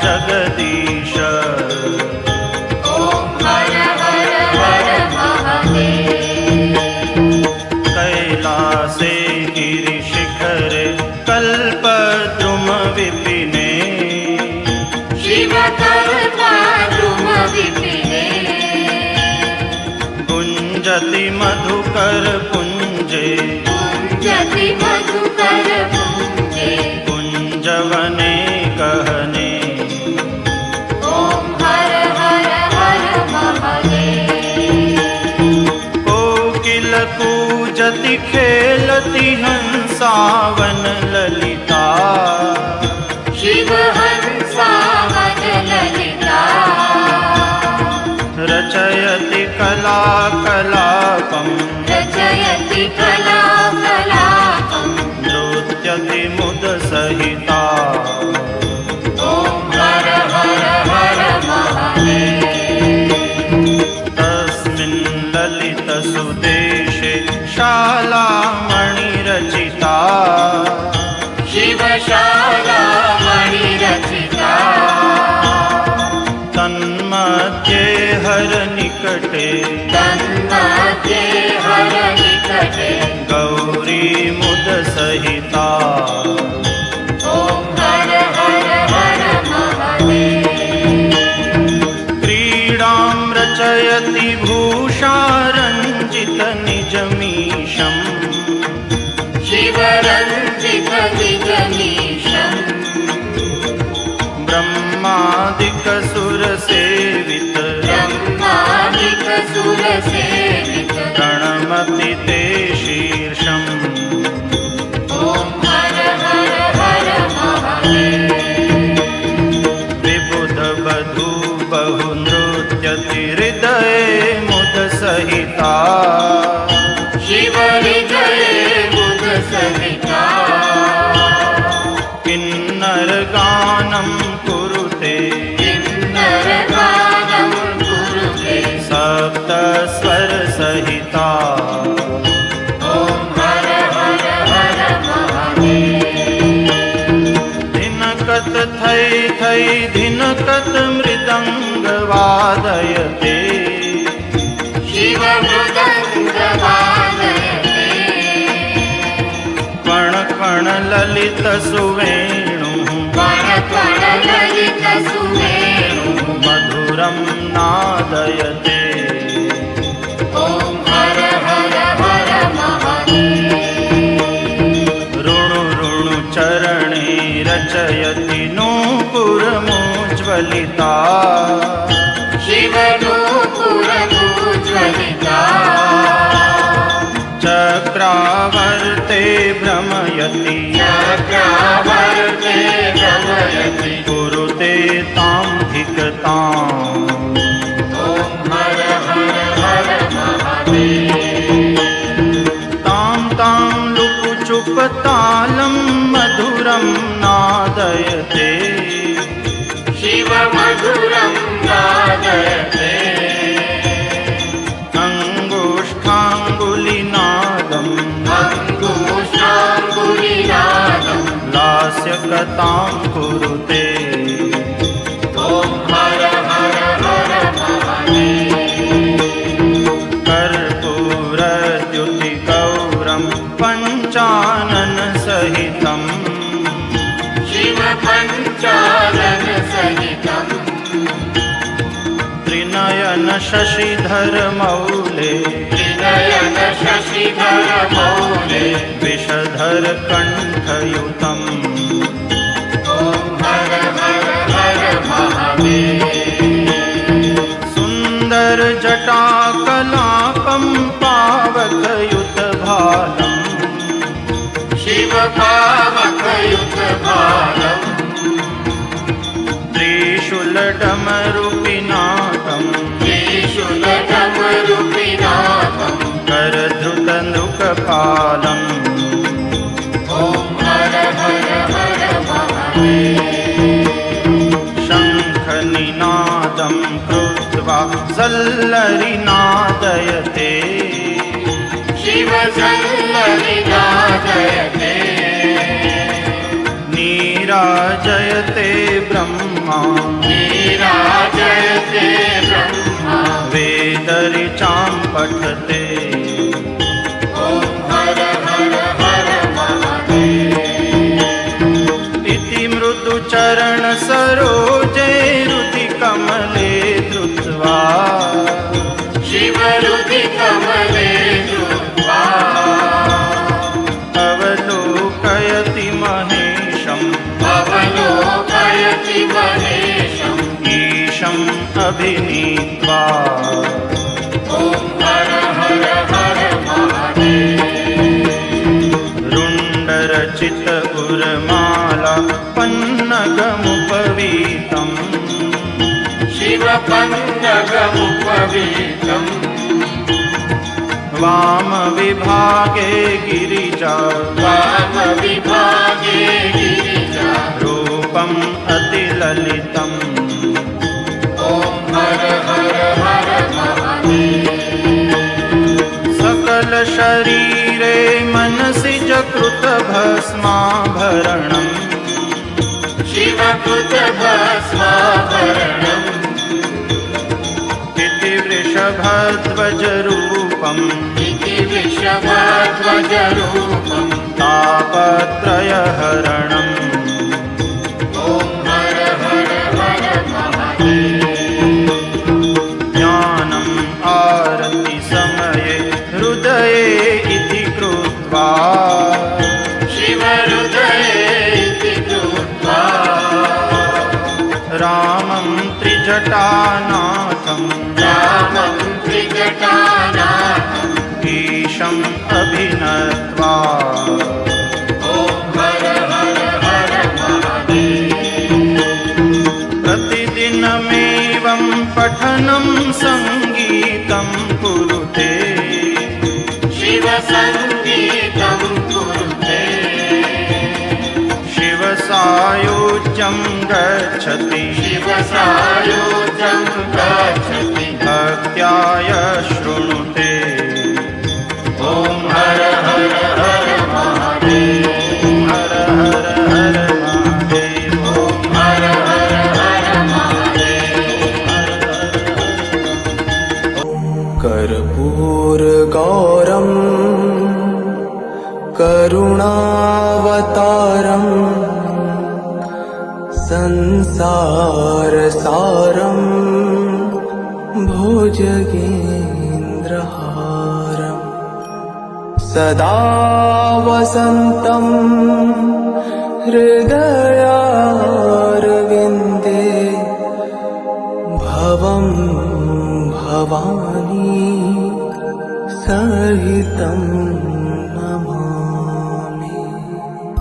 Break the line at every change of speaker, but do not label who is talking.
जगदीश।
ओम हर हर हर महादेव।
कैलासे गिरिशिखरे कल्पद्रुम विपिने,
शिव कल्पद्रुम विपिने।
गुंजति मधुकर पुंजे,
गुंजति मधुकर पुंजे।
कुंजवने कहने,
ओम हर हर हर महादेव।
कोकिल कूजति खेलति हंसावन ललिता,
शिव हंसावन ललिता।
रचयति कला कलापम्,
रचयति कला कलापम्।
नृत्यति मुद सहिता,
ओम हर हर हर महादेव।
तस्मिन् ललित सुदेशे शाला मणिरचिता,
शिवशाला मणिरचिता।
तन्मध्ये हर निकटे,
तन्मध्ये हर निकटे।
गौरी मुद सहिता,
ओम हर हर हर महादेव।
क्रीडां रचयति भूषारञ्जित निजमीशम्,
शिवरञ्जित निजमीशम्।
ब्रह्मादिकसुरसेवित,
ब्रह्मादिकसुरसेवित।
प्रणमति ते शीर्षम्,
ओम हर हर हर महादेव।
विबुधवधू बहु नृत्यति हृदये मुद सहिता,
शिव हृदये मुद सहिता।
किन्नर गानं कुरुते,
किन्नर गानं कुरुते।
सप्तस्वर सहिता,
ओम हर हर हर महादेव।
धिनकत थै थै धिनकत मृदंग वादयते,
शिव मृदंग वादयते।
कण कण ललित सुवेणु,
कण कण ललित सुवेणु।
मधुरं नादयते,
ओम हर हर हर महादेव।
ऋणु ऋणु चरणे रचयति नूपुरमुज्ज्वलिता,
शिव नूपुरमुज्ज्वलिता।
चक्रावर्ते भ्रमयति,
चक्रावर्ते भ्रमयति।
कुरुते तां धिकताम्,
ओम हर हर हर महादेव।
रूपतालं मधुरं नादयते
शिव मधुरं नादयते
अङ्गुष्ठाङ्गुलिनादम्
अङ्गुष्ठाङ्गुलिनादं
लास्यकथां कुरुते
ॐ हर हर हर महादेव
कर्पूरद्युतिगौरं पञ्चाननसहितं
शिव पञ्चानन सहितं
त्रिनयन शशिधरमौले
त्रिनयन शशिधर मौले
विषधर कण्ठयुतम्
ॐ हर हर हर महादेव
सुन्दर जटाकलापं पावकयुतभालम्
शिव पावकयुतभालम्
त्रिशूलडमरुपिनाथम्
त्रिशूलडमरुपिनाथं
करधृतनृकपालम्
ॐ हर हर हर महादेव
शङ्खनिनादं कृत्वा सल्लरिनादयते
शिव सल्लरिनादयते
नीराजयते ब्रह्मा
नीराजयते ब्रह्मा
वेदऋचां पठते
ॐ हर हर हर महादेव
इति मृदुचरणसरोजे हृदिकमले धृत्वा
शिवरुधिकमले धृत्वा
अवलोकयति महेशम्
अवलोकयति महेशम्
ईशम् अभिनीत्वा
ॐ हर हर हर महादेव
रुण्डरचितपुरमाला पन्नगमुपवीतम्
शिव पन्नगमुपवीतम्
वामविभागे गिरिजा
वामविभागे गिरिजा
रूपम् अतिललितम्
ॐ हर हर हर महादेव
सकलशरीरे मनसि च कृतभस्माभरणम्
शिवकृतभस्माभरणम्
इति वृषभध्वजरूपम्
इति वृषभध्वजरूपम्
तापत्रयहरणम्
ॐ हर हर हर महादेव
ज्ञानम् आरतिसमये हृदये इति कृत्वा
शिवहृदये इति कृत्वा
रामं त्रिजटानाथम्
रामं त्रिजटानाथम्
ईशम् अभिनत्वा
ॐ हर हर हर महादेव
प्रतिदिनमेवं पठनं सङ्गीतं कुरुते
शिवसङ्गीतं कुरुते
शिवसायुज्यं गच्छति
शिवसायुज्यं गच्छति
भक्त्याय शृणुते
ॐ हर हर हर महादेव
हर हर हर महादेव
ॐ हर हर हर महादेव
कर्पूरगौरम् करुणावतारम् संसारसारम् भुजगेन्द्रहारम् सदा वसन्तं हृदया